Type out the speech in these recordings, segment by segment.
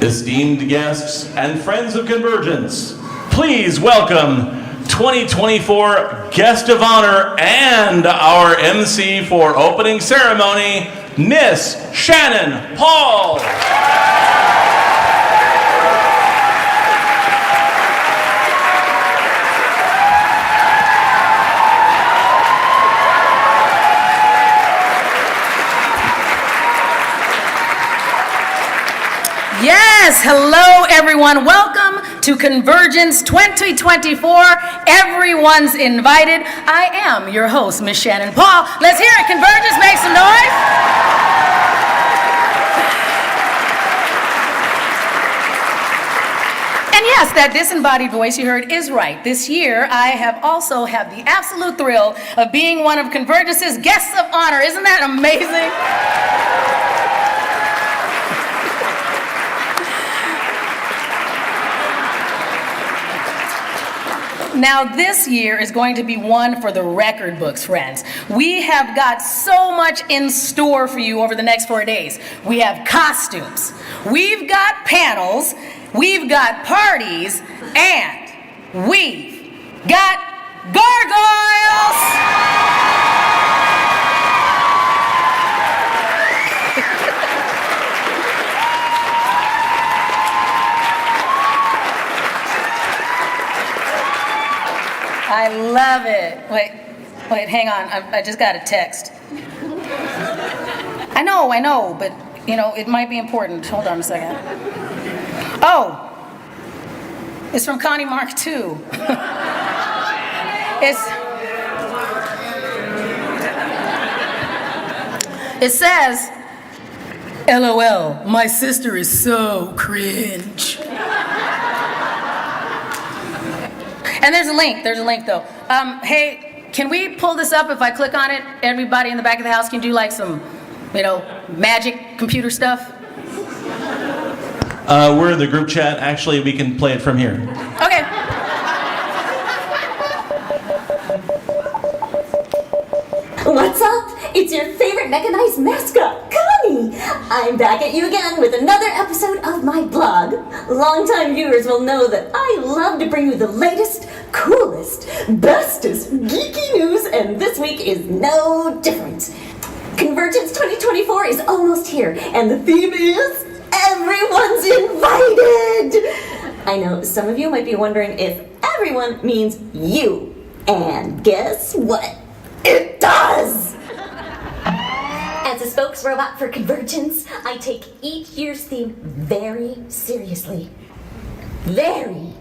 Esteemed guests and friends of CONvergence, please welcome 2024 Guest of Honor and our MC for opening ceremony, Miss Shannan Paul. Yes, hello everyone. Welcome to CONvergence 2024. Everyone's invited. I am your host, Miss Shannan Paul. Let's hear it. CONvergence, make some noise. And yes, that disembodied voice you heard is right. This year, I have also had the absolute thrill of being one of CONvergence's guests of honor. Isn't that amazing? Now, this year is going to be one for the record books, friends. We have got so much in store for you over the next 4 days. We have costumes, we've got panels, we've got parties, and we've got gargoyles! I love it. Wait, hang on. I just got a text. I know, but, it might be important. Hold on a second. Oh, it's from Connie Mark II. It says, LOL, my sister is so cringe. And there's a link though. Hey, can we pull this up? If I click on it, everybody in the back of the house can do like some, magic computer stuff? We're in the group chat. Actually, we can play it from here. Okay. What's up? It's your favorite mechanized mascot, Connie! I'm back at you again with another episode of my blog. Longtime viewers will know that I love to bring you the latest, coolest, bestest geeky news, and this week is no different. CONvergence 2024 is almost here, and the theme is everyone's invited! I know some of you might be wondering if everyone means you, and guess what? It does! As a spokesrobot for CONvergence, I take each year's theme very seriously. Very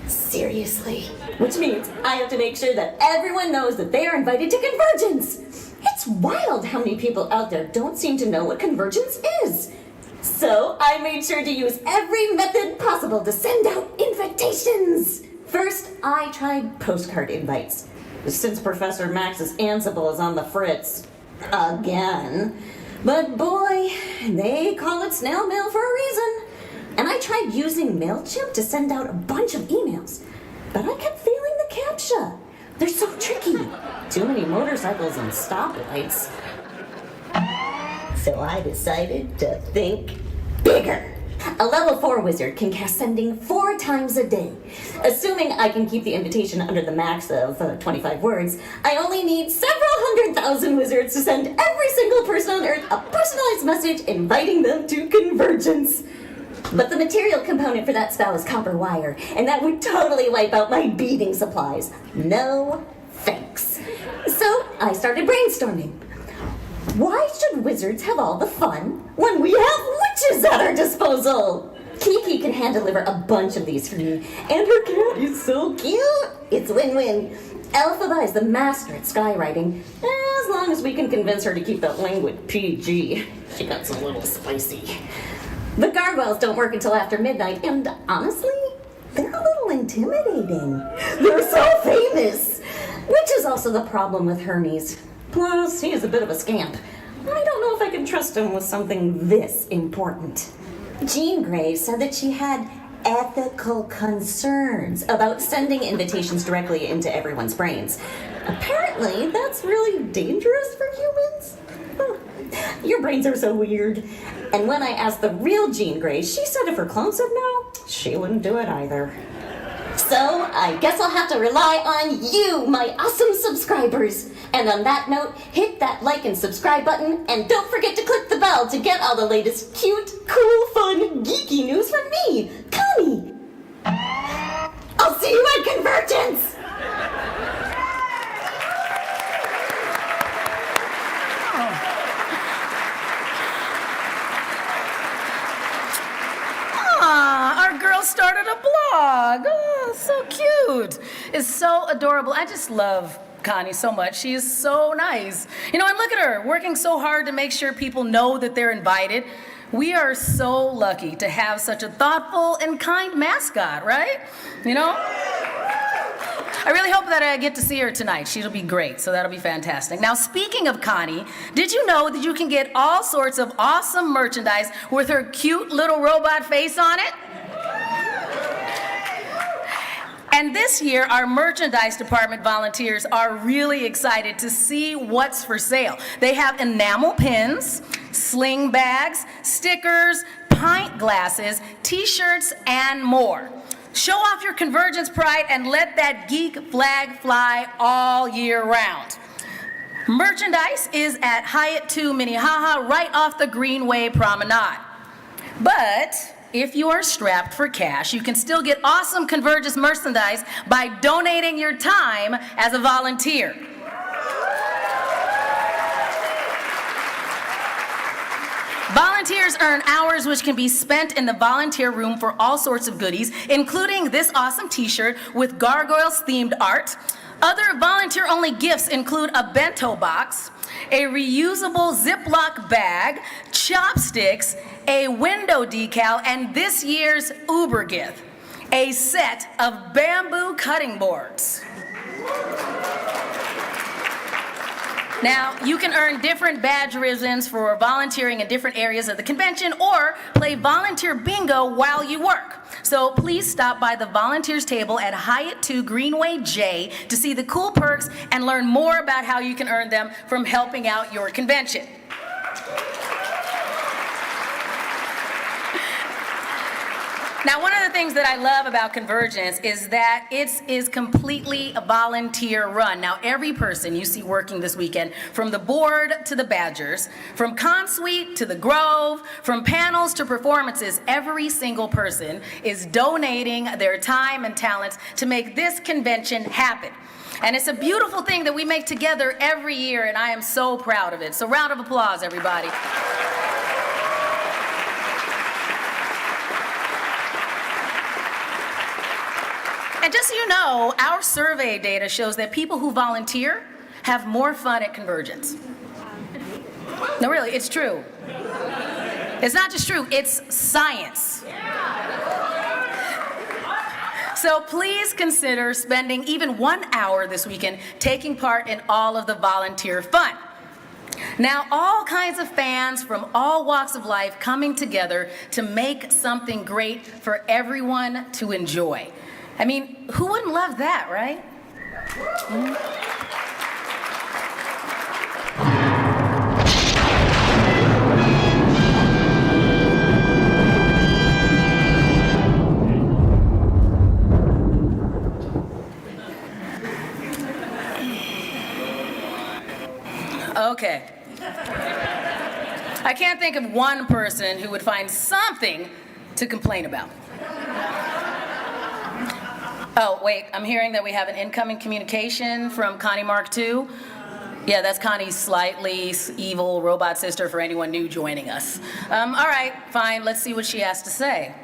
seriously. Which means I have to make sure that everyone knows that they are invited to CONvergence. It's wild how many people out there don't seem to know what CONvergence is. So I made sure to use every method possible to send out invitations. First, I tried postcard invites. Since Professor Max's Ansible is on the fritz. Again. But boy, they call it snail mail for a reason. And I tried using MailChimp to send out a bunch of emails. But I kept failing the CAPTCHA. They're so tricky. Too many motorcycles and stoplights. So I decided to think bigger. A level 4 wizard can cast sending 4 times a day. Assuming I can keep the invitation under the max of 25 words, I only need several 100,000 wizards to send every single person on Earth a personalized message inviting them to CONvergence. But the material component for that spell is copper wire, and that would totally wipe out my beading supplies. No thanks. So I started brainstorming. Why should wizards have all the fun when we have witches at our disposal? Kiki can hand-deliver a bunch of these for me, and her cat is so cute. It's win-win. Elphaba is the master at skywriting, as long as we can convince her to keep that language PG. She got a little spicy. The gargoyles don't work until after midnight, and honestly, they're a little intimidating. They're so famous, which is also the problem with Hermes. Plus, he is a bit of a scamp. I don't know if I can trust him with something this important. Jean Grey said that she had ethical concerns about sending invitations directly into everyone's brains. Apparently, that's really dangerous for humans. Your brains are so weird. And when I asked the real Jean Grey, she said if her clone said no, she wouldn't do it either. So, I guess I'll have to rely on you, my awesome subscribers. And on that note, hit that like and subscribe button, and don't forget to click the bell to get all the latest cute, cool, fun, geeky news from me, Connie. I'll see you at CONvergence! Our girl started a blog. Oh, so cute. It's so adorable. I just love Connie so much. She is so nice. You know, and look at her, working so hard to make sure people know that they're invited. We are so lucky to have such a thoughtful and kind mascot, right? You know? I really hope that I get to see her tonight. She'll be great, so that'll be fantastic. Now, speaking of Connie, did you know that you can get all sorts of awesome merchandise with her cute little robot face on it? And this year, our merchandise department volunteers are really excited to see what's for sale. They have enamel pins, sling bags, stickers, pint glasses, t-shirts, and more. Show off your CONvergence pride and let that geek flag fly all year round. Merchandise is at Hyatt 2 Minnehaha, right off the Greenway Promenade. But if you are strapped for cash, you can still get awesome CONvergence merchandise by donating your time as a volunteer. Volunteers earn hours which can be spent in the volunteer room for all sorts of goodies, including this awesome t-shirt with gargoyles themed art. Other volunteer-only gifts include a bento box, a reusable Ziploc bag, chopsticks, a window decal, and this year's Uber gift, a set of bamboo cutting boards. Now, you can earn different badge ribbons for volunteering in different areas of the convention or play volunteer bingo while you work. So please stop by the volunteers table at Hyatt 2 Greenway J to see the cool perks and learn more about how you can earn them from helping out your convention. Now, one of the things that I love about CONvergence is that it is completely a volunteer run. Now, every person you see working this weekend, from the board to the Badgers, from Consuite to the Grove, from panels to performances, every single person is donating their time and talents to make this convention happen. And it's a beautiful thing that we make together every year, and I am so proud of it. So round of applause, everybody. And just so you know, our survey data shows that people who volunteer have more fun at CONvergence. No, really, it's true. It's not just true, it's science. So please consider spending even 1 hour this weekend taking part in all of the volunteer fun. Now, all kinds of fans from all walks of life coming together to make something great for everyone to enjoy. I mean, who wouldn't love that, right? Okay. I can't think of one person who would find something to complain about. Oh, wait, I'm hearing that we have an incoming communication from Connie Mark II. Yeah, that's Connie's slightly evil robot sister for anyone new joining us. All right, fine, let's see what she has to say.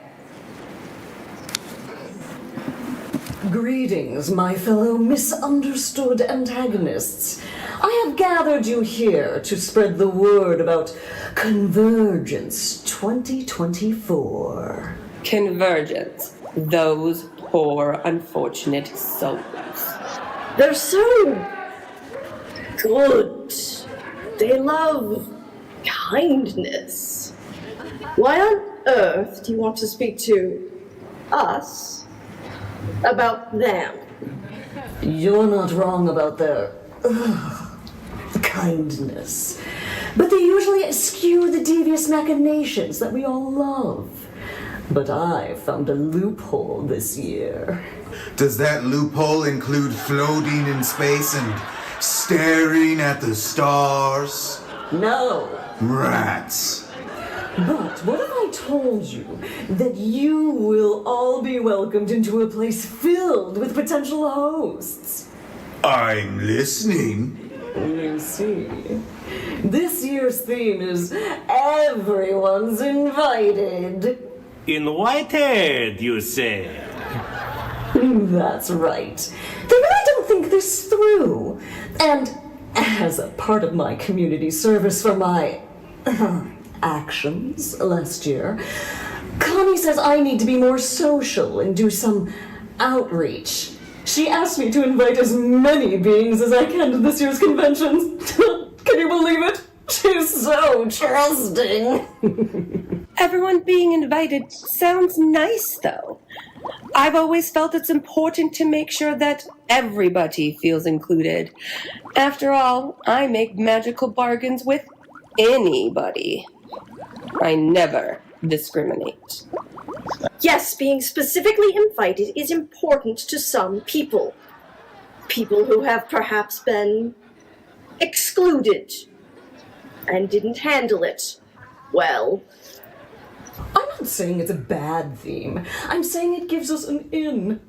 Greetings, my fellow misunderstood antagonists. I have gathered you here to spread the word about CONvergence 2024. CONvergence. Those poor, unfortunate souls. They're so good. They love kindness. Why on earth do you want to speak to us about them? You're not wrong about their kindness. but they usually eschew the devious machinations that we all love. But I found a loophole this year. Does that loophole include floating in space and staring at the stars? No. Rats. But what if I told you that you will all be welcomed into a place filled with potential hosts? I'm listening. You see, this year's theme is everyone's invited. Invited, you say? That's right. They really don't think this through. And as a part of my community service for my actions last year, Connie says I need to be more social and do some outreach. She asked me to invite as many beings as I can to this year's convention. Can you believe it? She's so trusting. Everyone being invited sounds nice, though. I've always felt it's important to make sure that everybody feels included. After all, I make magical bargains with anybody. I never discriminate. Yes, being specifically invited is important to some people. People who have perhaps been excluded and didn't handle it well. I'm not saying it's a bad theme. I'm saying it gives us an in.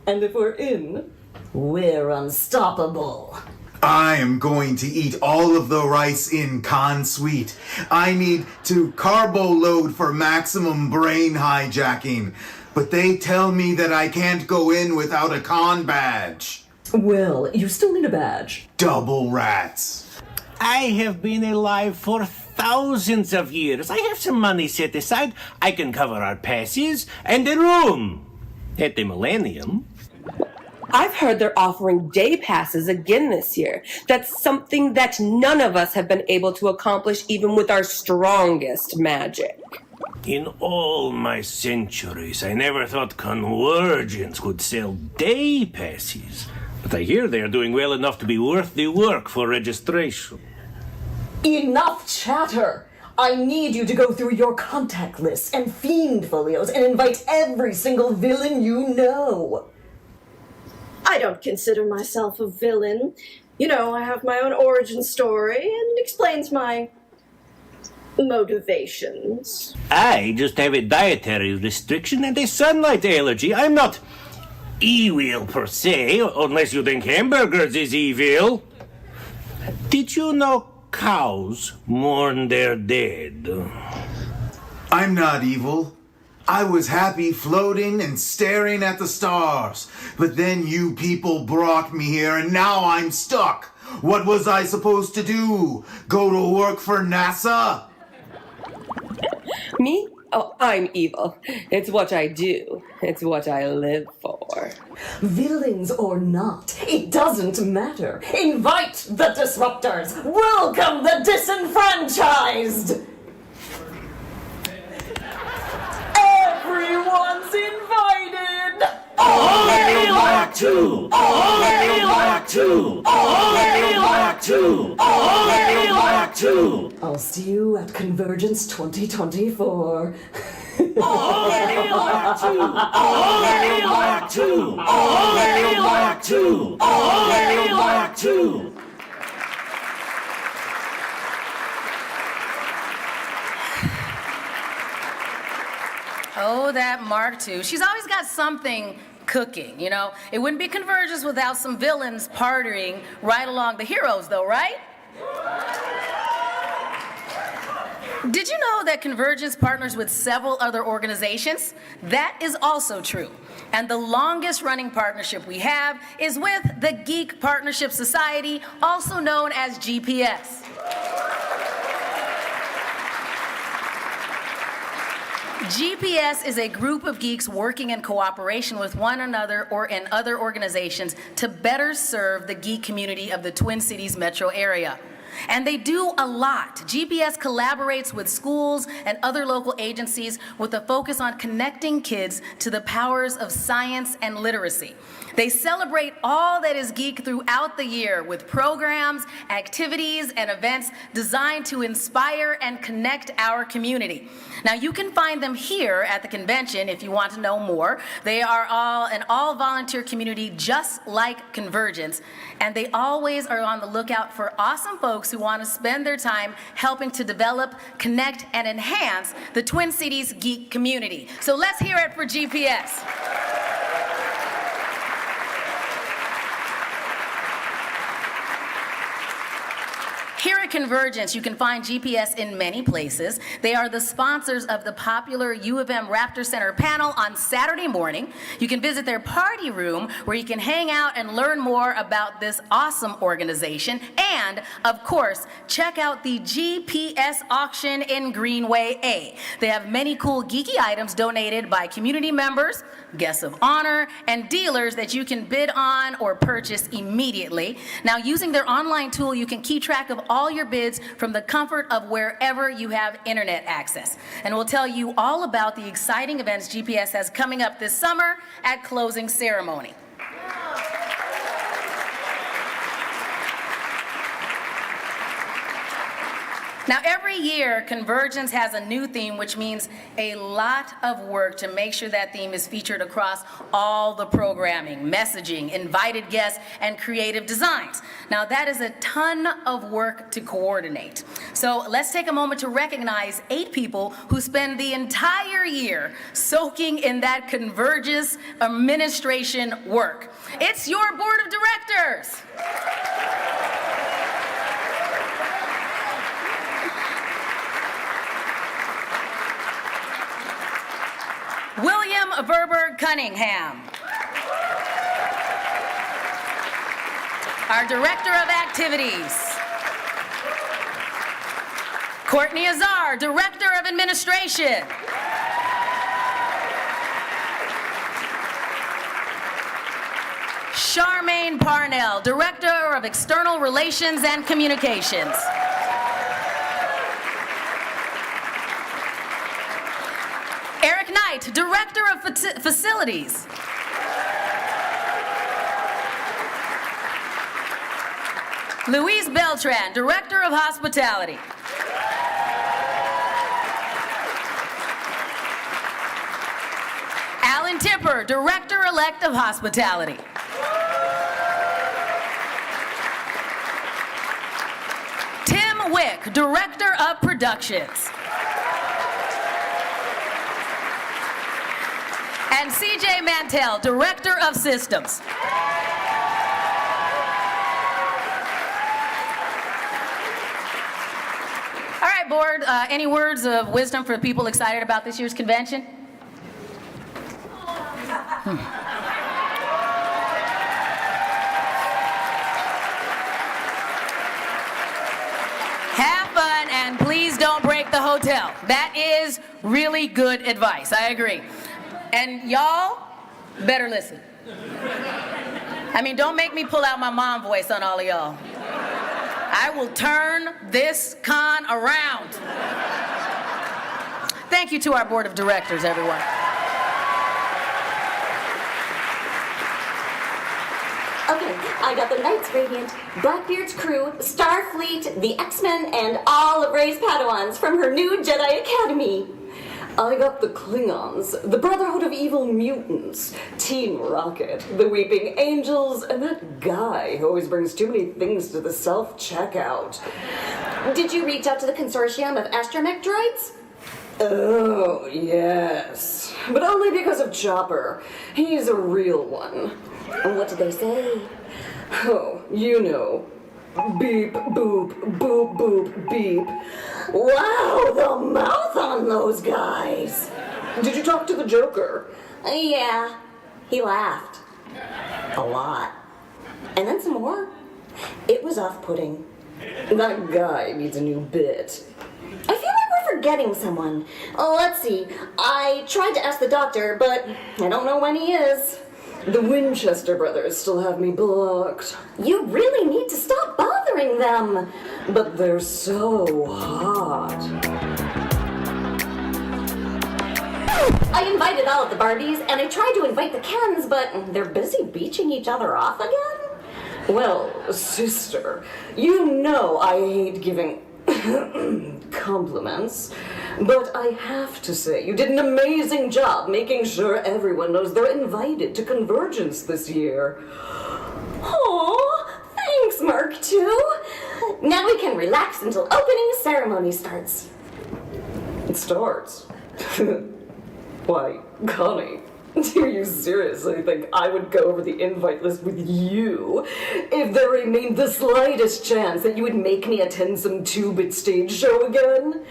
And if we're in, we're unstoppable. I am going to eat all of the rice in Con Suite. I need to carbo load for maximum brain hijacking. But they tell me that I can't go in without a con badge. Well, you still need a badge. Double rats. I have been alive for thousands of years. I have some money set aside. I can cover our passes and a room at the Millennium. I've heard they're offering day passes again this year. That's something that none of us have been able to accomplish even with our strongest magic. In all my centuries, I never thought CONvergence could sell day passes. But I hear they're doing well enough to be worth the work for registration. Enough chatter! I need you to go through your contact lists and fiend folios and invite every single villain you know. I don't consider myself a villain. You know, I have my own origin story, and it explains my motivations. I just have a dietary restriction and a sunlight allergy. I'm not evil per se, unless you think hamburgers is evil. Did you know cows mourn their dead? I'm not evil. I was happy floating and staring at the stars. But then you people brought me here and now I'm stuck. What was I supposed to do? Go to work for NASA? Me? Oh, I'm evil. It's what I do. It's what I live for. Villains or not, it doesn't matter. Invite the disruptors. Welcome the disenfranchised. Everyone's invited. Only Malak 2! Only Malak 2! Only Malak 2! Only Malak 2! I'll see you at CONvergence 2024. Only Malak 2! Only Malak 2! Only Malak 2! Only Malak 2! Oh, that Mark II. She's always got something cooking, you know? It wouldn't be CONvergence without some villains partying right along the heroes, though, right? Did you know that CONvergence partners with several other organizations? That is also true. And the longest running partnership we have is with the Geek Partnership Society, also known as GPS. GPS is a group of geeks working in cooperation with one another or in other organizations to better serve the geek community of the Twin Cities metro area. And they do a lot. GPS collaborates with schools and other local agencies with a focus on connecting kids to the powers of science and literacy. They celebrate all that is geek throughout the year with programs, activities, and events designed to inspire and connect our community. Now, you can find them here at the convention if you want to know more. They are all an all-volunteer community just like CONvergence, and they always are on the lookout for awesome folks who want to spend their time helping to develop, connect, and enhance the Twin Cities geek community. So let's hear it for GPS. Here at CONvergence, you can find GPS in many places. They are the sponsors of the popular U of M Raptor Center panel on Saturday morning. You can visit their party room where you can hang out and learn more about this awesome organization. And, of course, check out the GPS auction in Greenway A. They have many cool geeky items donated by community members, guests of honor, and dealers that you can bid on or purchase immediately. Now, using their online tool, you can keep track of all your bids from the comfort of wherever you have internet access. And we'll tell you all about the exciting events GPS has coming up this summer at closing ceremony. Now, every year, CONvergence has a new theme, which means a lot of work to make sure that theme is featured across all the programming, messaging, invited guests, and creative designs. Now, that is a ton of work to coordinate. So let's take a moment to recognize 8 people who spend the entire year soaking in that CONvergence administration work. It's your board of directors. William Verberg Cunningham, our Director of Activities. Courtney Azar, Director of Administration. Charmaine Parnell, Director of External Relations and Communications. Eric Knight, Director of Facilities. Louise Beltran, Director of Hospitality. Alan Tipper, Director-elect of Hospitality. Tim Wick, Director of Productions. And CJ Mantell, Director of Systems. All right, board, any words of wisdom for people excited about this year's convention? Have fun and please don't break the hotel. That is really good advice, I agree. And y'all better listen. I mean, don't make me pull out my mom voice on all of y'all. I will turn this con around. Thank you to our board of directors, everyone. Okay, I got the Knights Radiant, Blackbeard's crew, Starfleet, the X-Men, and all of Rey's Padawans from her new Jedi Academy. I got the Klingons, the Brotherhood of Evil Mutants, Team Rocket, the Weeping Angels, and that guy who always brings too many things to the self-checkout. Did you reach out to the consortium of astromech droids? Oh, yes. But only because of Chopper. He's a real one. And what did they say? Oh, you know. Beep, boop, boop, boop, beep. Wow, the mouth on those guys. Did you talk to the Joker? Yeah, he laughed. A lot. And then some more. It was off-putting. That guy needs a new bit. I feel like we're forgetting someone. Oh, let's see. I tried to ask the doctor, but I don't know when he is. The Winchester brothers still have me blocked. You really need to stop bothering them. But they're so hot. I invited all of the Barbies, and I tried to invite the Kens, but they're busy beaching each other off again. Well, sister, you know I hate giving compliments, but I have to say you did an amazing job making sure everyone knows they're invited to CONvergence this year. Oh, thanks, Mark II. Now we can relax until opening ceremony starts. It starts. Why, Connie, do you seriously think I would go over the invite list with you if there remained the slightest chance that you would make me attend some 2-bit stage show again?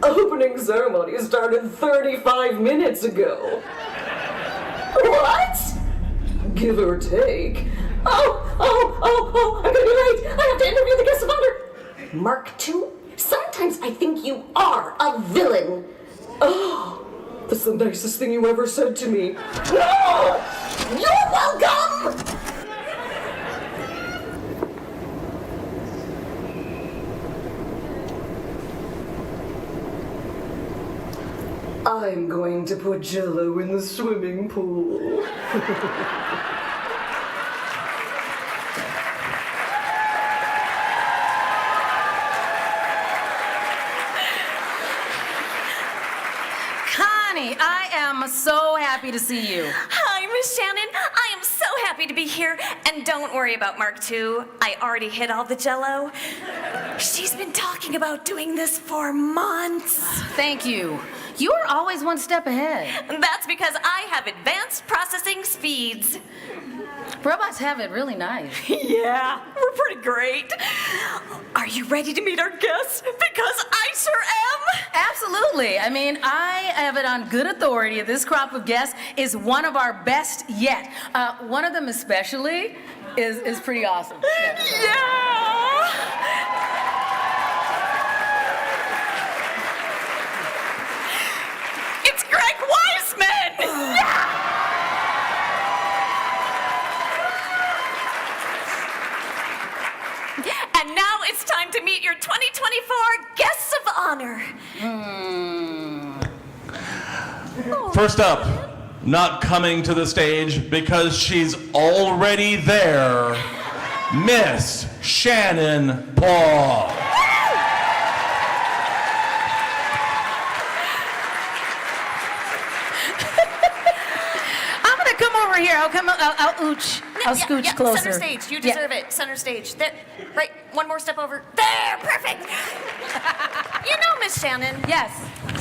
Opening ceremony started 35 minutes ago. What? Give or take. Oh, I'm gonna be late. I have to interview the guest of honor. Mark II, sometimes I think you are a villain. Oh, that's the nicest thing you ever said to me. No! You're welcome! I'm going to put Jell-O in the swimming pool. Connie, I am so happy to see you. Hi, Miss Shannan. I am so happy to be here. And don't worry about Mark II. I already hit all the Jell-O. She's been talking about doing this for months. Thank you. You're always one step ahead. That's because I have advanced processing speeds. Robots have it really nice. Yeah, we're pretty great. Are you ready to meet our guests? Because I sure am. Absolutely. I mean, I have it on good authority that this crop of guests is one of our best yet. One of them especially is pretty awesome. Yeah. It's Greg Weisman. Yeah. And now it's time to meet your 2024 guests of honor. First up, not coming to the stage because she's already there, Miss Shannan Paul. I'm gonna come over here. I'll ooch. I'll scooch closer. Center stage. You deserve it. Center stage. There. Right. One more step over. There. Perfect. You know, Miss Shannan. Yes.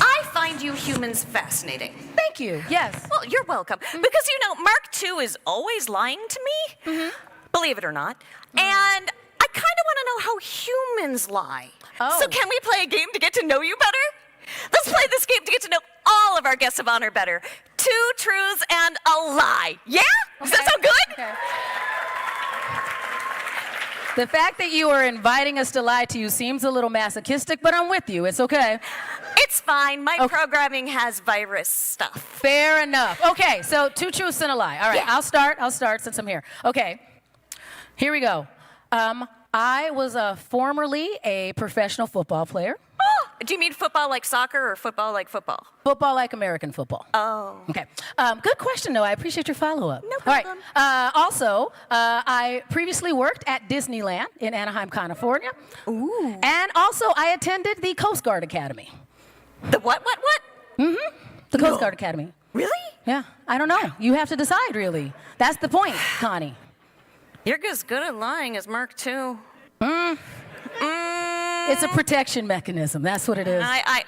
I find you humans fascinating. Thank you. Yes. Well, you're welcome. Because, you know, Mark II is always lying to me. Believe it or not. And I kind of want to know how humans lie. Oh. So can we play a game to get to know you better? Let's play this game to get to know all of our guests of honor better. 2 truths and a lie. Yeah? Does that sound good? Okay. The fact that you are inviting us to lie to you seems a little masochistic, but I'm with you. It's okay. It's fine. My programming has virus stuff. Fair enough. Okay, so 2 truths and a lie. All right, Yeah. I'll start since I'm here. Okay, here we go. I was formerly a professional football player. Oh, do you mean football like soccer or football like football? Football like American football. Oh. Okay. Good question, though. I appreciate your follow-up. No problem. All right. Also, I previously worked at Disneyland in Anaheim, California. Ooh. And also, I attended the Coast Guard Academy. The what? The Coast Guard Academy. Really? Yeah. I don't know. You have to decide, really. That's the point, Connie. You're as good at lying as Mark II. It's a protection mechanism. That's what it is. I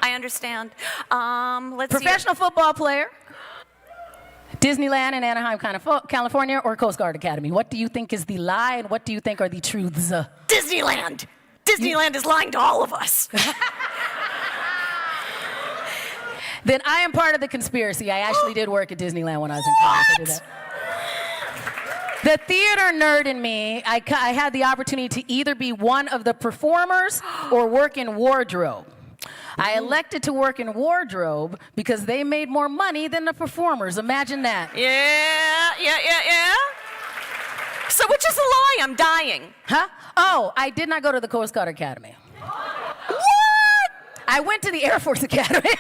understand. Let's see. Professional football player, Disneyland in Anaheim, California, or Coast Guard Academy. What do you think is the lie, and what do you think are the truths? Disneyland. Disneyland is lying to all of us. Then I am part of the conspiracy. I actually did work at Disneyland when I was in college. I did that. The theater nerd in me, I had the opportunity to either be one of the performers or work in wardrobe. I elected to work in wardrobe because they made more money than the performers. Imagine that. Yeah. So which is a lie? I'm dying. Huh? Oh, I did not go to the Coast Guard Academy. What? I went to the Air Force Academy.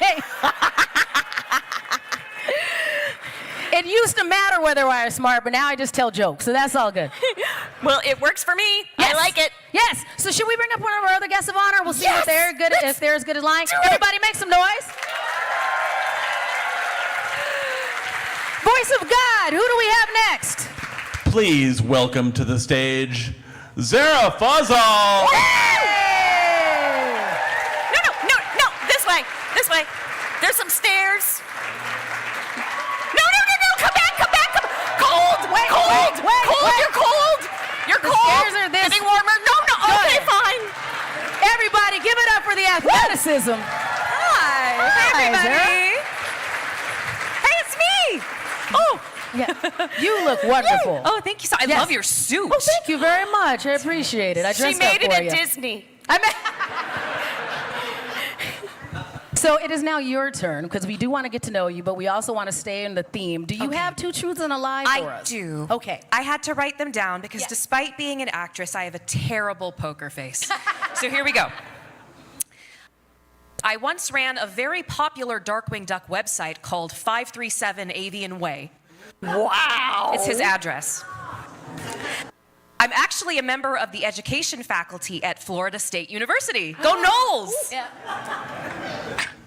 It used to matter whether I was smart, but now I just tell jokes, so that's all good. Well, it works for me. Yes. I like it. Yes. So should we bring up one of our other guests of honor? We'll see if they're good. If they're as good as lying. Everybody, make some noise. Voice of God. Who do we have next? Please welcome to the stage, Zehra Fazal. No. This way. There's some stairs. No. Come back. Cold. Wait. You're The cold. stairs are this. Getting warmer. No. Go Okay, ahead. fine. Everybody, give it up for the athleticism. Hi. Hey, everybody. Hey, it's me. Oh. Yeah. You look wonderful. Oh, thank you so. I love your suit. Oh, thank you very much. I appreciate it. I She dressed made up it for at you. Disney. So it is now your turn, because we do want to get to know you, but we also want to stay in the theme. Do you have 2 truths and a lie for us? I do. Okay. I had to write them down because Yes. despite being an actress, I have a terrible poker face. So here we go. I once ran a very popular Darkwing Duck website called 537 Avian Way. Wow. It's his address. I'm actually a member of the education faculty at Florida State University. Go Noles! Yeah.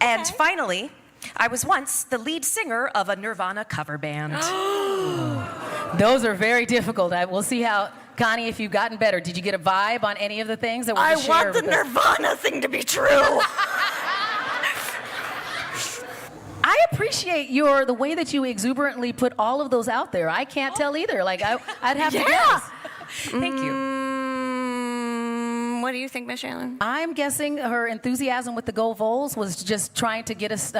And finally, I was once the lead singer of a Nirvana cover band. Those are very difficult. We'll see how, Connie, if you've gotten better. Did you get a vibe on any of the things that were I just want shared the with us? Nirvana thing to be true. I appreciate the way that you exuberantly put all of those out there. I can't tell either. Like, I'd have to guess. Thank you. What do you think, Miss Shannon? I'm guessing her enthusiasm with the Go Vols was just trying to get us,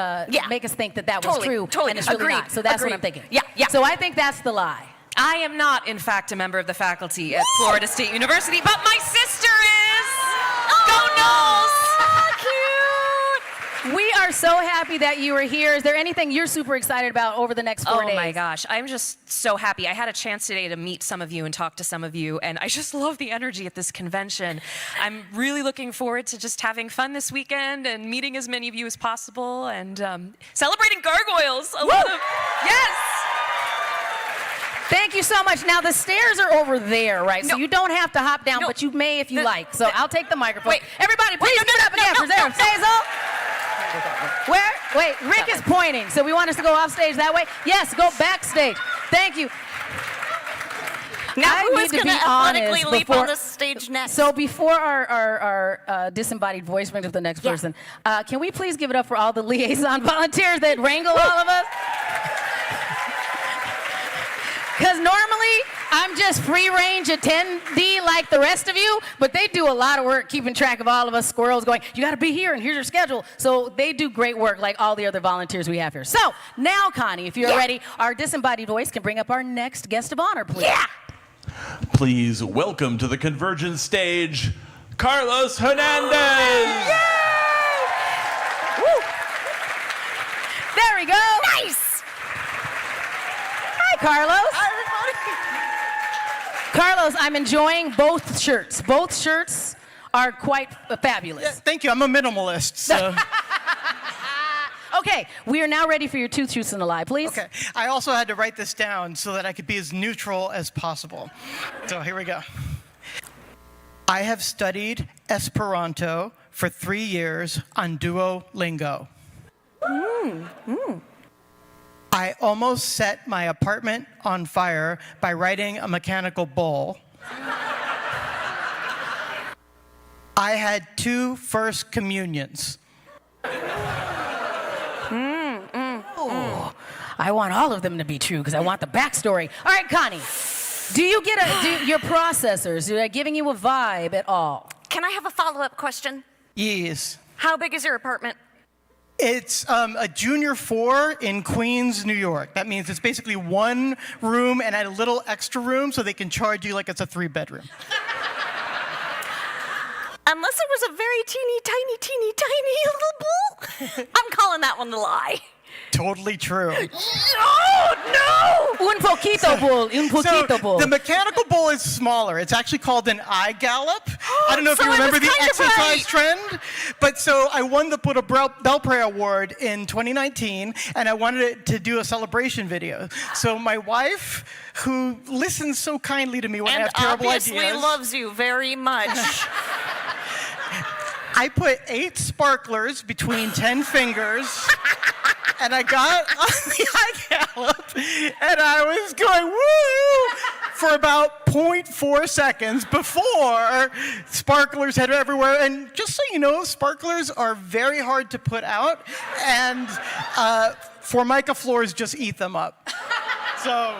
make us think that was Totally, true, totally. and it's really Agreed, not. So that's what agreed. I'm thinking. Yeah. So I think that's the lie. I am not, in fact, a member of the faculty at Florida State University, but my sister is! Go Noles! We are so happy that you are here. Is there anything you're super excited about over the next 4 days? Oh my gosh, I'm just so happy. I had a chance today to meet some of you and talk to some of you, and I just love the energy at this convention. I'm really looking forward to just having fun this weekend and meeting as many of you as possible and celebrating gargoyles. Yes! Thank you so much. Now, the stairs are over there, right? So No. you don't have to hop down, No. but you may if you like. So I'll take the microphone. Wait. Everybody, please Wait, no, give it up again for Zehra. Fazal. Where? Wait, Rick is pointing. So we want us to go off stage that way? Yes, go backstage. Thank you. Now, I who need is to going to be honest athletically leap before- on the stage next? So before our disembodied voice brings up the next person, can we please give it up for all the liaison volunteers that wrangle all of us? Because normally I'm just free range attendee like the rest of you, but they do a lot of work keeping track of all of us squirrels going, you got to be here and here's your schedule. So they do great work like all the other volunteers we have here. So now, Connie, if you're ready, our disembodied voice can bring up our next guest of honor, please. Yeah. Please welcome to the CONvergence stage, Krosnowski. There we go. Nice. Hi, Carlos. Carlos, I'm enjoying both shirts. Both shirts are quite fabulous. Thank you. I'm a minimalist. So. Okay, we are now ready for your 2 truths and a lie, please. Okay. I also had to write this down so that I could be as neutral as possible. So here we go. I have studied Esperanto for 3 years on Duolingo. I almost set my apartment on fire by riding a mechanical bull. I had 2 first communions. I want all of them to be true because I want the backstory. All right, Connie, do you get your processors, are they giving you a vibe at all? Can I have a follow-up question? Yes. How big is your apartment? It's a junior 4 in Queens, New York. That means it's basically 1 room and a little extra room so they can charge you like it's a 3-bedroom. Unless it was a very teeny little bull. I'm calling that one a lie. Totally true. Oh, Un poquito bull. Un poquito bull. The mechanical bull is smaller. It's actually called an eye gallop. I don't know if so you I was remember the kind of exercise right. trend, but so I won the Put a Belpre Award in 2019, and I wanted to do a celebration video. So my wife, who listens so kindly to me when I And have terrible obviously ideas, loves you very much. I put 8 sparklers between 10 fingers, and I got on the eye gallop, and I was going woo for about 0.4 seconds before sparklers headed everywhere. And just so you know, sparklers are very hard to put out, and Formica floors just eat them up. So,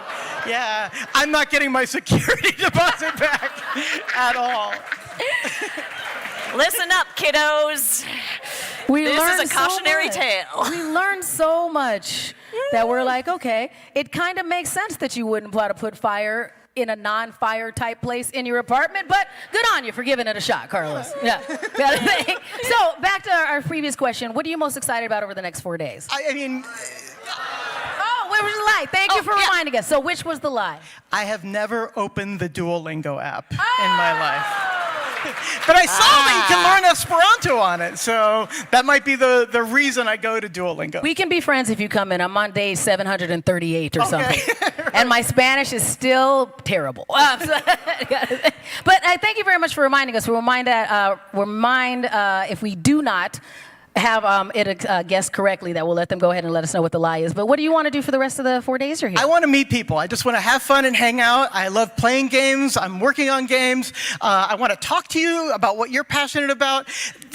yeah, I'm not getting my security deposit back at all. Listen up, kiddos. This is a cautionary tale. We learned so much that we're like, okay, it kind of makes sense that you wouldn't want to put fire in a non-fire type place in your apartment, but good on you for giving it a shot, Carlos. Yeah. So back to our previous question. What are you most excited about over the next 4 days? I mean, Oh, where was the lie? Thank you for reminding us. So which was the lie? I have never opened the Duolingo app in my life. But I saw that you can learn Esperanto on it, so that might be the reason I go to Duolingo. We can be friends if you come in. I'm on day 738 or something. And my Spanish is still terrible. But thank you very much for reminding us. Remind if we do not have it guessed correctly, that we'll let them go ahead and let us know what the lie is. But what do you want to do for the rest of the 4 days you're here? I want to meet people. I just want to have fun and hang out. I love playing games. I'm working on games. I want to talk to you about what you're passionate about.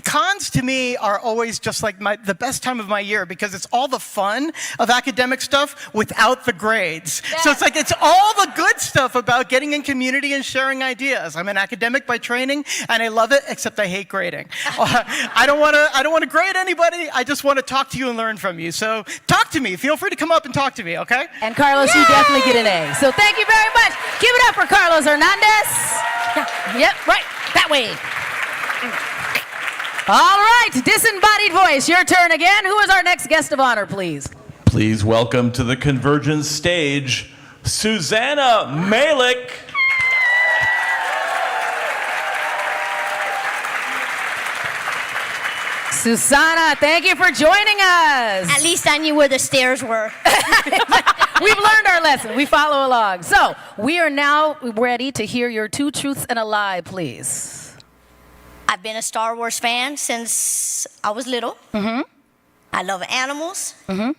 Cons to me are always just like the best time of my year because it's all the fun of academic stuff without the grades. Yeah. So it's all the good stuff about getting in community and sharing ideas. I'm an academic by training and I love it, except I hate grading. I don't want to grade anybody. I just want to talk to you and learn from you. So talk to me. Feel free to come up and talk to me, okay? And Carlos, you definitely get an A. So thank you very much. Give it up for Carlos Hernandez. Yep, right, that way. All right, disembodied voice, your turn again. Who is our next guest of honor, please? Please welcome to the CONvergence stage, Susanna, Malak. Susanna, thank you for joining us. At least I knew where the stairs were. We've learned our lesson. We follow along. So we are now ready to hear your 2 truths and a lie, please. I've been a Star Wars fan since I was little. Mm-hmm. I love animals. Mm-hmm.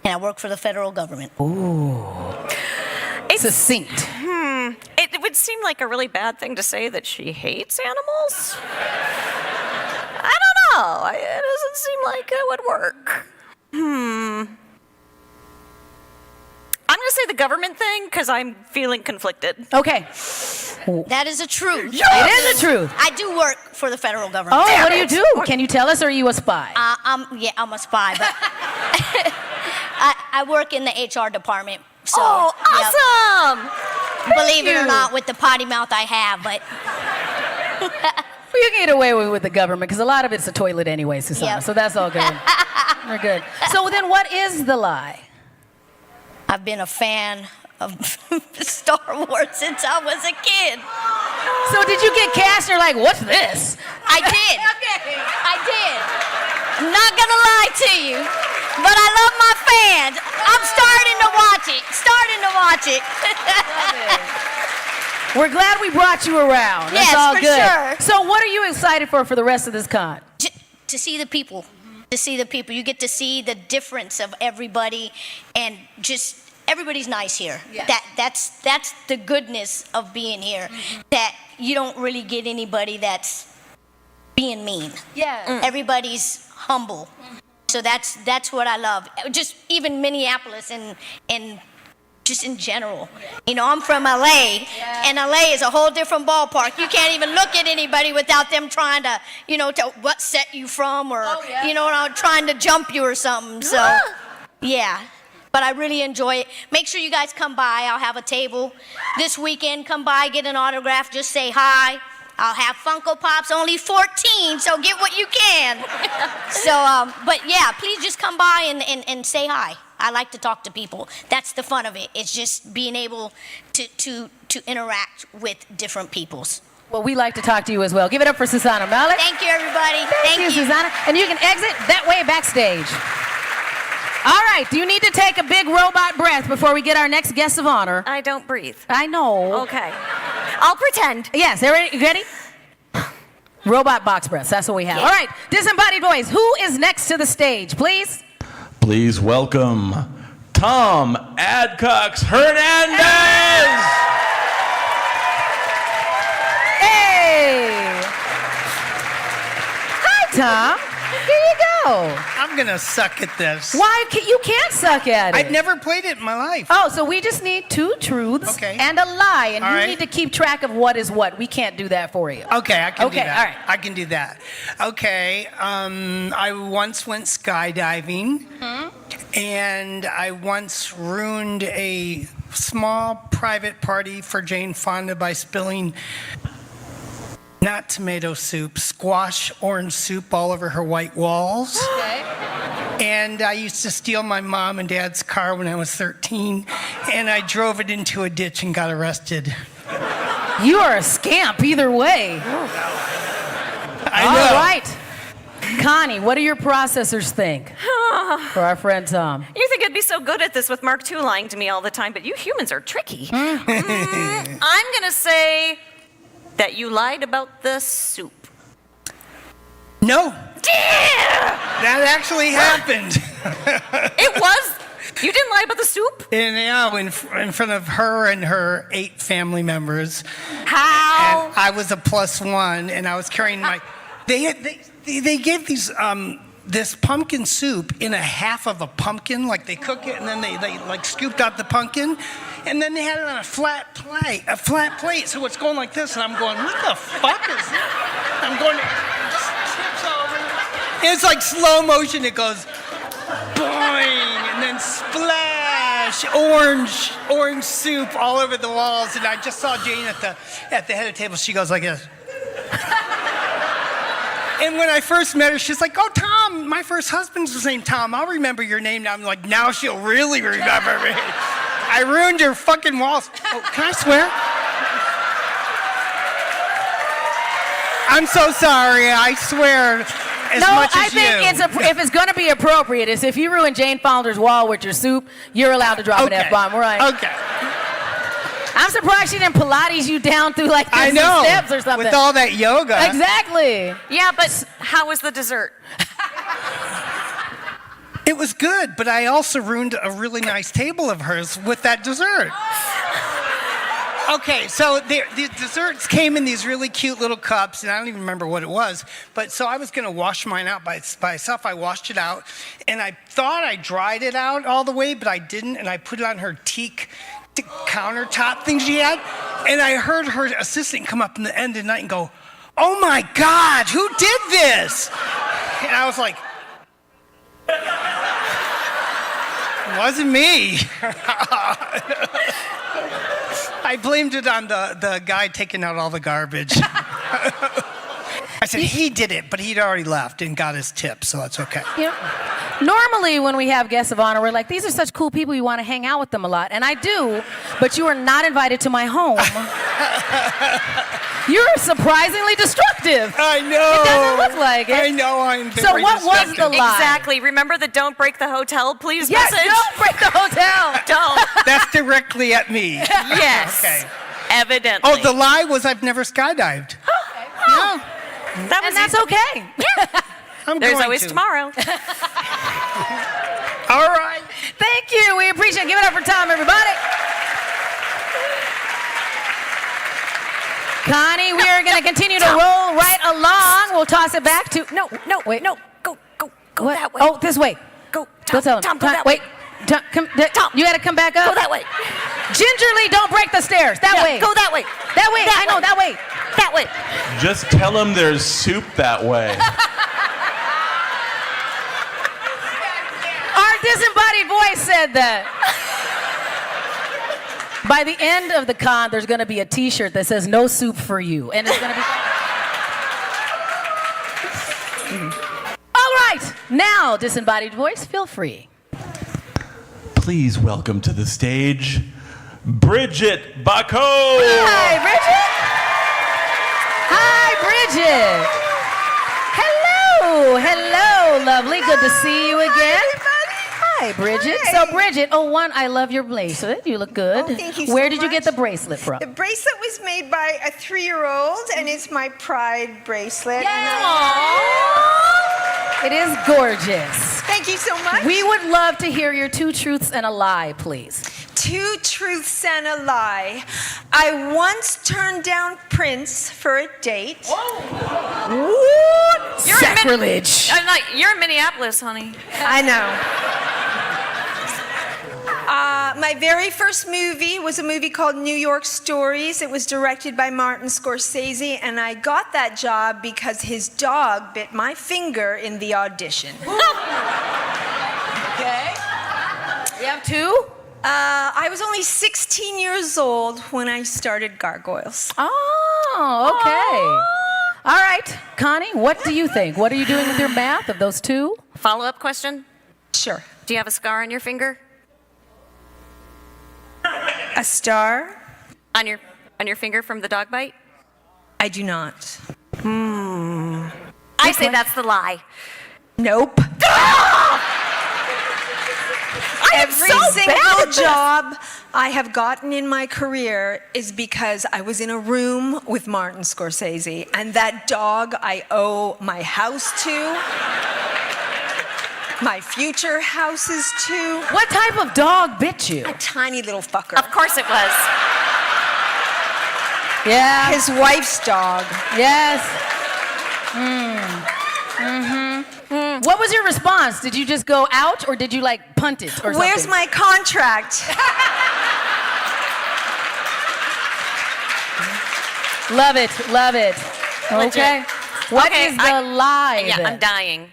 And I work for the federal government. Ooh. It's succinct. It would seem like a really bad thing to say that she hates animals. I don't know. It doesn't seem like it would work. I'm going to say the government thing because I'm feeling conflicted. Okay. That is a truth. Yes! It is a truth. I do work for the federal government. Oh, what do you do? Can you tell us, or are you a spy? I'm a spy, but I work in the HR department. So, awesome! Yep. Believe it or not, with the potty mouth I have, but... Well, you can get away with the government because a lot of it's a toilet anyway, Susanna. Yep. So that's all good. We're good. So then what is the lie? I've been a fan of Star Wars since I was a kid. So did you get cast? You're like, what's this? I did. Okay. I did. I'm not gonna lie to you, but I love my fans. I'm starting to watch it. We're glad we brought you around. That's yes, all for good. sure. So what are you excited for the rest of this con? To see the people. To see the people. You get to see the difference of everybody, and just everybody's nice here. Yeah. That's the goodness of being here. Mm-hmm. That you don't really get anybody that's being mean. Yeah. Everybody's humble. Mm-hmm. So that's what I love. Just even Minneapolis and just in general. You know, I'm from LA, and LA is a whole different ballpark. You can't even look at anybody without them trying to, to what set you from, or, trying to jump you or something. So, yeah. But I really enjoy it. Make sure you guys come by. I'll have a table this weekend. Come by, get an autograph, just say hi. I'll have Funko Pops, only 14, so get what you can. So, but yeah, please just come by and say hi. I like to talk to people. That's the fun of it. It's just being able to interact with different peoples. Well, we like to talk to you as well. Give it up for Susanna. Malak. Thank you, everybody. Thank you, Susanna. And you can exit that way backstage. All right, do you need to take a big robot breath before we get our next guest of honor? I don't breathe. I know. Okay. I'll pretend. Yes, you ready? Robot box breaths, that's what we have. Yeah. All right, disembodied voice, who is next to the stage, please? Please welcome Thom Adcox-Hernandez. Hey! Hi, Thom. Here you go. I'm gonna suck at this. Why? You can't suck at it. I've never played it in my life. Oh, so we just need 2 truths and a lie, and All you right. need to keep track of what is what. We can't do that for you. Okay, I can do that. All right. I can do that. Okay, I once went skydiving, and I once ruined a small private party for Jane Fonda by spilling not tomato soup, squash orange soup all over her white walls. Okay. And I used to steal my mom and dad's car when I was 13, and I drove it into a ditch and got arrested. You are a scamp either way. I know. All right. Connie, what do your processors think for our friend Thom? You think I'd be so good at this with Mark II lying to me all the time, but you humans are tricky. I'm gonna say that you lied about the soup. No. That actually happened. It was? You didn't lie about the soup? And yeah, in front of her and her 8 family members. How? And I was a +1, and I was carrying my. They gave these this pumpkin soup in a half of a pumpkin, like they cook it and then they like scooped out the pumpkin, and then they had it on a flat plate. So it's going like this, and I'm going, what the fuck is this? I'm going, it just tips over. And it's like slow motion. It goes, boing, and then splash, orange soup all over the walls. And I just saw Jane at the head of the table. She goes like this. And when I first met her, she's like, oh, Thom, my first husband's named Thom. I'll remember your name now. I'm like, now she'll really remember me. I ruined her fucking walls. Oh, can I swear? I'm so sorry. I swear as much as you. I think if it's going to be appropriate, is if you ruin Jane Fonda's wall with your soup, you're allowed to drop an F-bomb, right? Okay. I'm surprised she didn't Pilates you down through like I know. steps or something. With all that yoga. Exactly. Yeah, but how was the dessert? It was good, but I also ruined a really nice table of hers with that dessert. Okay, so the desserts came in these really cute little cups, and I don't even remember what it was. But so I was going to wash mine out by itself. I washed it out, and I thought I dried it out all the way, but I didn't, and I put it on her teak countertop thing she had, and I heard her assistant come up in the end of the night and go, oh my God, who did this? And I was like, it wasn't me. I blamed it on the guy taking out all the garbage. I said he did it, but he'd already left and got his tip, so it's okay. You know, normally when we have guests of honor, we're like, these are such cool people, you want to hang out with them a lot. And I do, but you are not invited to my home. You're surprisingly destructive. I know. It doesn't look like it. I know I'm very So what was the destructive. lie? Exactly. Remember the don't break the hotel, please Yes, message? don't break the hotel. Don't. That's directly at me. Yes. Okay. Evidently. Oh, the lie was I've never skydived. Yeah. That was And that's easy. okay. There's going always to. tomorrow. All right. Thank you. We appreciate it. Give it up for Thom, everybody. Connie, we are going to continue to roll right along. We'll toss it back to... No, wait. No, go What? that way. Oh, this way. Go, Go Thom, tell him. Thom, go that way. Wait. Thom, you got to come back up. Go that way. Gingerly, don't break the stairs. That Yeah, way. Go that way. That way. I know, that way. That way. Just tell him there's soup that way. Our disembodied voice said that. By the end of the con, there's going to be a T-shirt that says "No soup for you," and it's going to be. All right, now disembodied voice, feel free. please welcome to the stage, Brigitte Bako. Hi, Bridget. Hi, Bridget. Hello, hello, lovely. Good to see you again. Hi, Bridget. Hi. So, Bridget, I love your bracelet. You look good. Oh, thank you so Where did you much. get the bracelet from? The bracelet was made by a 3-year-old, and it's my pride bracelet. It is gorgeous. Thank you so much. We would love to hear your 2 truths and a lie, please. 2 truths and a lie. I once turned down Prince for a date. What? Sacrilege. You're in Minneapolis, honey. I know. My very first movie was a movie called New York Stories. It was directed by Martin Scorsese, and I got that job because his dog bit my finger in the audition. Okay. You have 2? I was only 16 years old when I started Gargoyles. Oh, okay. All right. Connie, what do you think? What are you doing with your math of those 2? Follow-up question? Sure. Do you have a scar on your finger? A star? On your finger from the dog bite? I do not. I say that's the lie. Nope. Every single job I have gotten in my career is because I was in a room with Martin Scorsese, and that dog I owe my house to, my future houses to. What type of dog bit you? A tiny little fucker. Of course it was. Yeah. His wife's dog. Yes. What was your response? Did you just go out, or did you like punt it or Where's something? my contract? Love it, love it. Okay. Legit. What Okay, is the lie Yeah, then? I'm dying.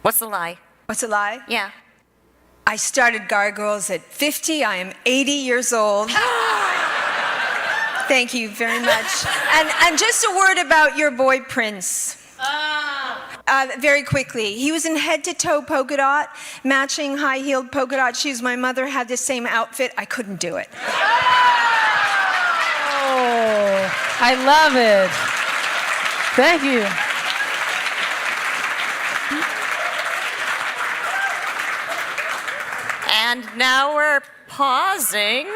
What's the lie? What's a lie? Yeah. I started Gargoyles at 50. I am 80 years old. Thank you very much. And just a word about your boy Prince. Very quickly. He was in head-to-toe polka dot, matching high-heeled polka dot shoes. My mother had the same outfit. I couldn't do it. Oh, I love it. Thank you. And now we're pausing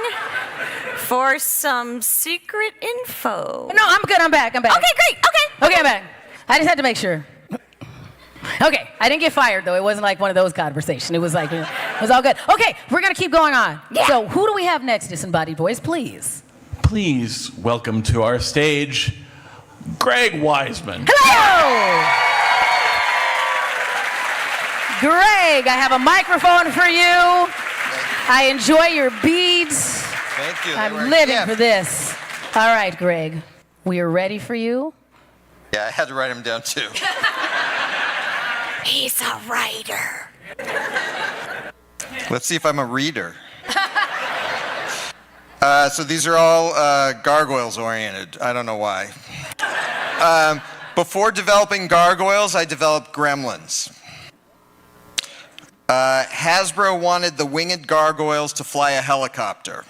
for some secret info. No, I'm good. I'm back. I'm back. Okay, great. Okay. Okay, I'm back. I just had to make sure. Okay, I didn't get fired though. It wasn't like one of those conversations. It was like, it was all good. Okay, we're gonna keep going on. Yeah. So who do we have next, Disembodied Boys, please? Please welcome to our stage, Greg Weisman. Hello! Greg, I have a microphone for you. I enjoy your beads. Thank you. I'm living for this. All right, Greg, we are ready for you. Yeah, I had to write them down too. He's a writer. Let's see if I'm a reader. So these are all Gargoyles oriented. I don't know why. Before developing Gargoyles, I developed Gremlins. Hasbro wanted the winged gargoyles to fly a helicopter.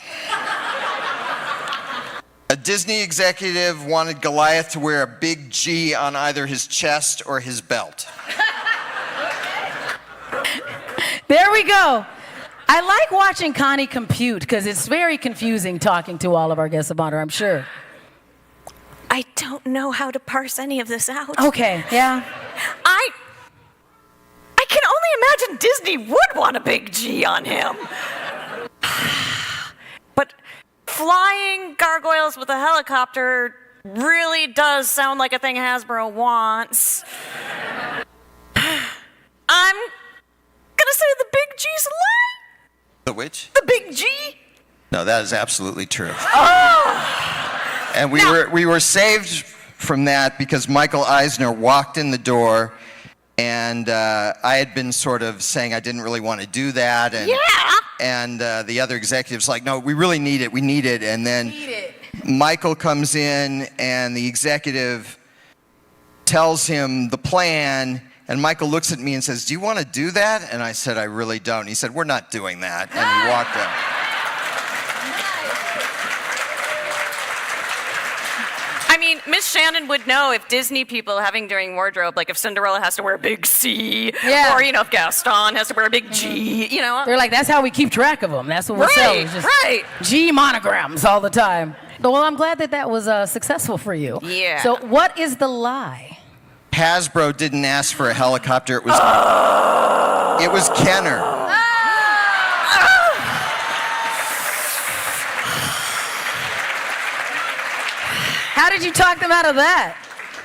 A Disney executive wanted Goliath to wear a big G on either his chest or his belt. There we go. I like watching Connie compute because it's very confusing talking to all of our guests of honor, I'm sure. I don't know how to parse any of this out. Okay, yeah. I can only imagine Disney would want a big G on him. But flying gargoyles with a helicopter really does sound like a thing Hasbro wants. I'm gonna say the big G's a lie. The which? The big G. No, that is absolutely true. Oh. And we were saved from that because Michael Eisner walked in the door, and I had been sort of saying I didn't really want to do that, and and the other executives like, no, we really need it, we need it, and then Michael comes in, and the executive tells him the plan, And Michael looks at me and says, "Do you want to do that?" And I said, "I really don't." And he said, "We're not doing that." And he walked out. I mean, Miss Shannan would know if Disney people having during wardrobe, like if Cinderella has to wear a big C, Yeah. or, if Gaston has to wear a big G, They're like, that's how we keep track of them. That's what we sell. It's just G monograms all the time. Well, I'm glad that was successful for you. Yeah. So what is the lie? Hasbro didn't ask for a helicopter. It was Kenner. How did you talk them out of that?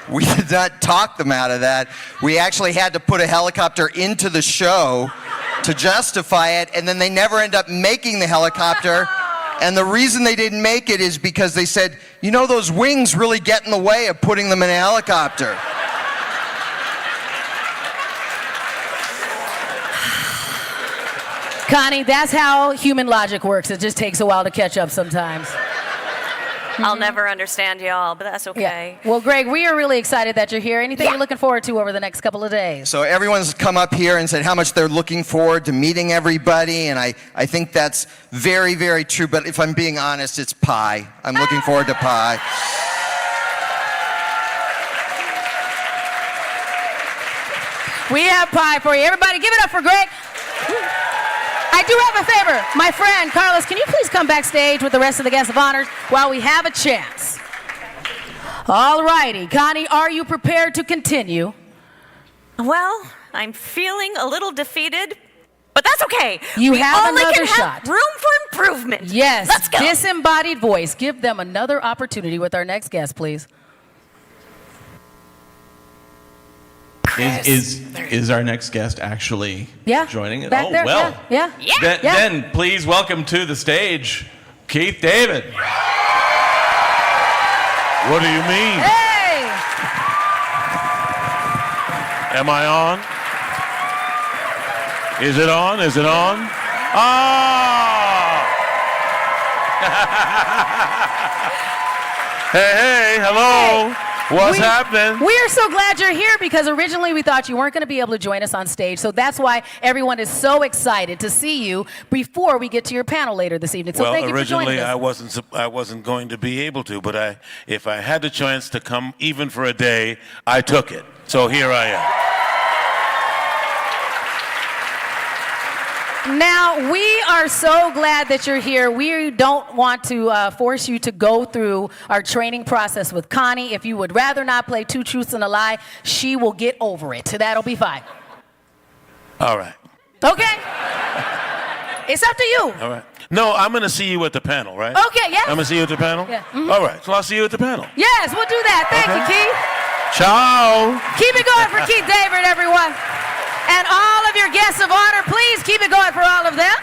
We did not talk them out of that. We actually had to put a helicopter into the show to justify it, and then they never end up making the helicopter. And the reason they didn't make it is because they said, those wings really get in the way of putting them in a helicopter. Connie, that's how human logic works. It just takes a while to catch up sometimes. I'll never understand y'all, but that's okay. Yeah. Well, Greg, we are really excited that you're here. Anything you're looking forward to over the next couple of days? So everyone's come up here and said how much they're looking forward to meeting everybody, and I think that's very, very true. But if I'm being honest, it's pie. I'm looking forward to pie. We have pie for you. Everybody give it up for Greg. I do have a favor. My friend, Carlos, can you please come backstage with the rest of the guests of honor while we have a chance? All righty. Connie, are you prepared to continue? Well, I'm feeling a little defeated, but that's okay. You have only another can shot. Have room for improvement. Yes. Let's go. Disembodied voice. Give them another opportunity with our next guest, please. Is our next guest actually joining us? Back there. Well. Yeah. Then please welcome to the stage, Keith David. What do you mean? Hey! Am I on? Is it on? Is it on? Ah! Hey, hello. Hey. What's happening? We are so glad you're here because originally we thought you weren't going to be able to join us on stage. So that's why everyone is so excited to see you before we get to your panel later this evening. So thank you for joining us. Originally I wasn't going to be able to, but if I had the chance to come even for a day, I took it. So here I am. Now, we are so glad that you're here. We don't want to force you to go through our training process with Connie. If you would rather not play Two Truths and a Lie, she will get over it. That'll be fine. All right. Okay. It's up to you. All right. No, I'm going to see you at the panel, right? Okay, yes. I'm going to see you at the panel? Yeah. All right. So I'll see you at the panel. Yes, we'll do that. Thank you, Keith. Ciao. Keep it going for Keith David, everyone. And all of your guests of honor, please keep it going for all of them.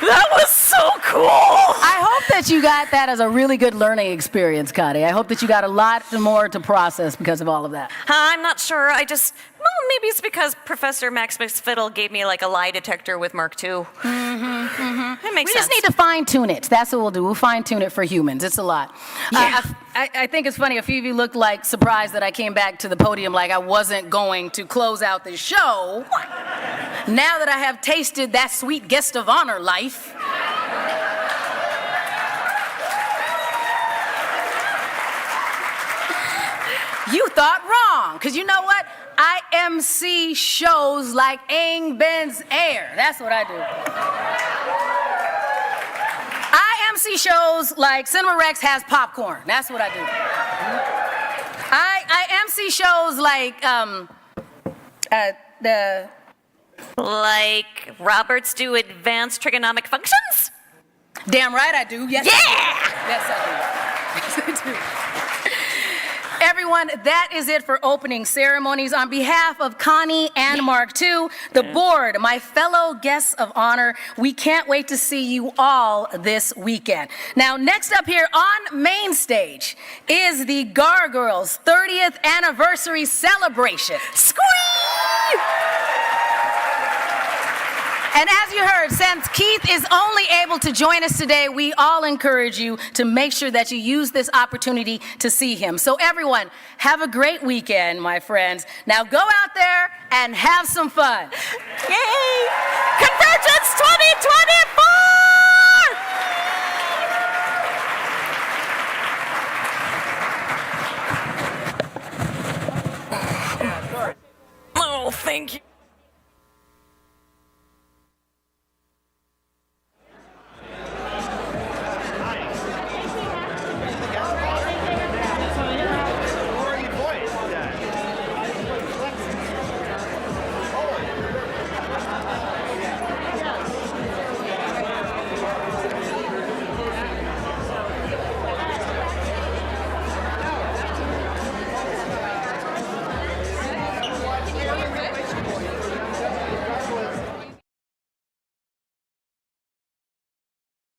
That was so cool. I hope that you got that as a really good learning experience, Connie. I hope that you got a lot more to process because of all of that. I'm not sure. Maybe it's because Professor Max McFiddle gave me like a lie detector with Mark II. That makes We sense. just need to fine-tune it. That's what we'll do. We'll fine-tune it for humans. It's a lot. Yeah. I think it's funny. A few of you looked like surprised that I came back to the podium like I wasn't going to close out the show. Now that I have tasted that sweet guest of honor life. You thought wrong, because you know what? I MC shows like Aang Ben's Air. That's what I do. I MC shows like Cinema Rex has popcorn. That's what I do. I MC shows like Like Roberts do advanced trigonomic functions? Damn right I do. Yes. Yeah! Yes, I do. Yes, I do. Everyone, that is it for opening ceremonies. On behalf of Connie and Mark II, the board, my fellow guests of honor, we can't wait to see you all this weekend. Now, next up here on main stage is the Gargoyles 30th anniversary celebration. Squee! And as you heard, since Keith is only able to join us today, we all encourage you to make sure that you use this opportunity to see him. So everyone, have a great weekend, my friends. Now go out there and have some fun. Yay! CONvergence 2024! Oh, thank you.